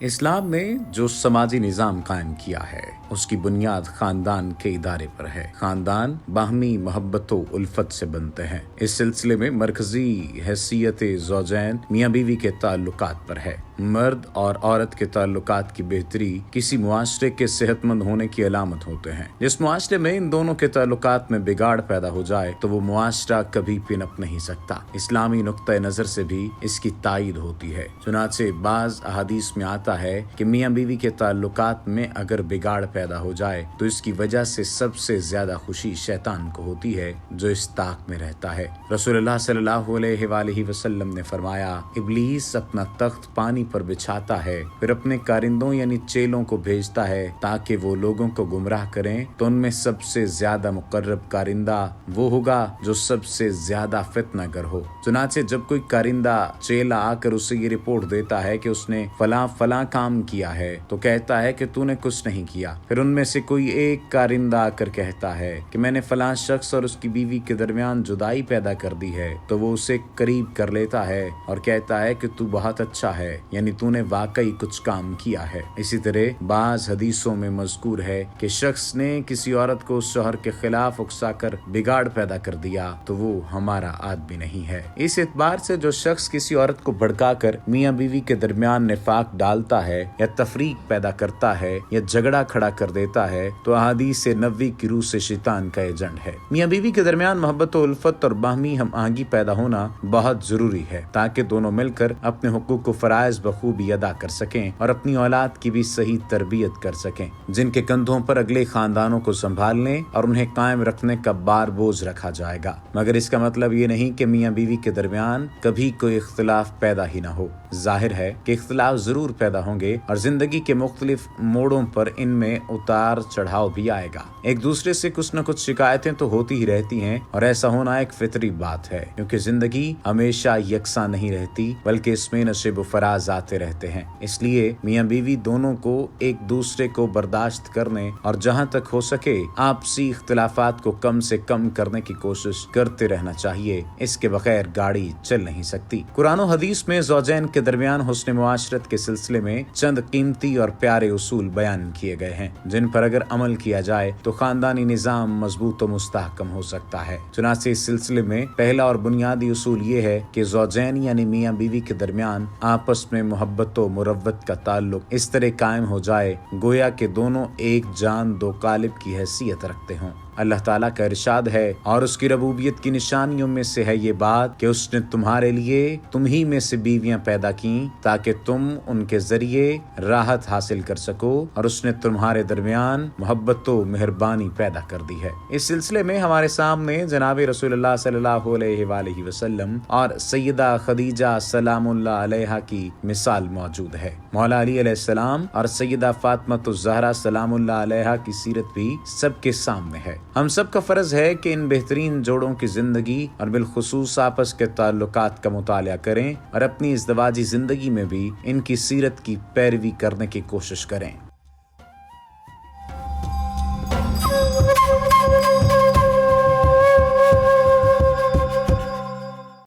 اسلام نے جو سماجی نظام قائم کیا ہے اس کی بنیاد خاندان کے ادارے پر ہے۔ خاندان باہمی محبت و الفت سے بنتے ہیں۔ اس سلسلے میں مرکزی حیثیت زوجین میاں بیوی کے تعلقات پر ہے۔ مرد اور عورت کے تعلقات کی بہتری کسی معاشرے کے صحت مند ہونے کی علامت ہوتے ہیں۔ جس معاشرے میں ان دونوں کے تعلقات میں بگاڑ پیدا ہو جائے تو وہ معاشرہ کبھی پنپ نہیں سکتا۔ اسلامی نقطۂ نظر سے بھی اس کی تائید ہوتی ہے۔ چنانچہ بعض احادیث میں آتا ہے کہ میاں بیوی کے تعلقات میں اگر بگاڑ پیدا ہو جائے تو اس کی وجہ سے سب سے زیادہ خوشی شیطان کو ہوتی ہے جو اس طاق میں رہتا ہے۔ رسول اللہ صلی اللہ علیہ وآلہ وسلم نے فرمایا، ابلیس اپنا تخت پانی پر بچھاتا ہے، پھر اپنے کارندوں یعنی چیلوں کو بھیجتا ہے تاکہ وہ لوگوں کو گمراہ کریں، تو ان میں سب سے زیادہ مقرب کارندہ وہ ہوگا جو سب سے زیادہ فتنہ گر ہو۔ چنانچہ جب کوئی کارندہ چیلا آ کر اسے یہ رپورٹ دیتا ہے کہ اس نے فلاں کام کیا ہے تو کہتا ہے کہ تو نے کچھ نہیں کیا، پھر ان میں سے کوئی ایک کارندہ آ کر کہتا ہے کہ میں نے فلاں شخص اور اس کی بیوی کے درمیان جدائی پیدا کر دی ہے، تو وہ اسے قریب کر لیتا ہے اور کہتا ہے کہ تو بہت اچھا ہے، یعنی تو نے واقعی کچھ کام کیا ہے۔ اسی طرح بعض حدیثوں میں مذکور ہے کہ شخص نے کسی عورت کو اس شوہر کے خلاف اکسا کر بگاڑ پیدا کر دیا تو وہ ہمارا آدمی نہیں ہے۔ اس اعتبار سے جو شخص کسی عورت کو بھڑکا کر میاں بیوی کے درمیان نفاق ڈالتا ہے یا تفریق پیدا کرتا ہے یا جھگڑا کھڑا کر دیتا ہے تو احادیث نبوی کی روح سے شیطان کا ایجنٹ ہے۔ میاں بیوی کے درمیان محبت و الفت اور باہمی ہم آہنگی پیدا ہونا بہت ضروری ہے تاکہ دونوں مل کر اپنے حقوق و فرائض بخوبی ادا کر سکیں اور اپنی اولاد کی بھی صحیح تربیت کر سکیں، جن کے کندھوں پر اگلے خاندانوں کو سنبھالنے اور انہیں قائم رکھنے کا بار بوجھ رکھا جائے گا۔ مگر اس کا مطلب یہ نہیں کہ میاں بیوی کے درمیان کبھی کوئی اختلاف پیدا ہی نہ ہو۔ ظاہر ہے کہ اختلاف ضرور پیدا ہوں گے اور زندگی کے مختلف موڑوں پر ان میں اتار چڑھاؤ بھی آئے گا۔ ایک دوسرے سے کچھ نہ کچھ شکایتیں تو ہوتی ہی رہتی ہیں اور ایسا ہونا ایک فطری بات ہے، کیونکہ زندگی ہمیشہ یکساں نہیں رہتی بلکہ اس میں نشیب و فراز آتے رہتے ہیں۔ اس لیے میاں بیوی دونوں کو ایک دوسرے کو برداشت کرنے اور جہاں تک ہو سکے آپسی اختلافات کو کم سے کم کرنے کی کوشش کرتے رہنا چاہیے۔ اس کے بغیر گاڑی چل نہیں سکتی۔ قرآن و حدیث میں زوجین کے درمیان حسن معاشرت کے سلسلے میں چند قیمتی اور پیارے اصول بیان کیے گئے ہیں جن پر اگر عمل کیا جائے تو خاندانی نظام مضبوط و مستحکم ہو سکتا ہے۔ چنانچہ اس سلسلے میں پہلا اور بنیادی اصول یہ ہے کہ زوجین یعنی میاں بیوی کے درمیان آپس میں محبت و مروت کا تعلق اس طرح قائم ہو جائے گویا کہ دونوں ایک جان دو قالب کی حیثیت رکھتے ہوں۔ اللہ تعالیٰ کا ارشاد ہے، اور اس کی ربوبیت کی نشانیوں میں سے ہے یہ بات کہ اس نے تمہارے لیے تم ہی میں سے بیویاں پیدا کیں تاکہ تم ان کے ذریعے راحت حاصل کر سکو، اور اس نے تمہارے درمیان محبت و مہربانی پیدا کر دی ہے۔ اس سلسلے میں ہمارے سامنے جناب رسول اللہ صلی اللہ علیہ وآلہ وسلم اور سیدہ خدیجہ سلام اللہ علیہا کی مثال موجود ہے۔ مولا علی علیہ السلام اور سیدہ فاطمہ الزہرا سلام اللہ علیہا کی سیرت بھی سب کے سامنے ہے۔ ہم سب کا فرض ہے کہ ان بہترین جوڑوں کی زندگی اور بالخصوص آپس کے تعلقات کا مطالعہ کریں اور اپنی ازدواجی زندگی میں بھی ان کی سیرت کی پیروی کرنے کی کوشش کریں۔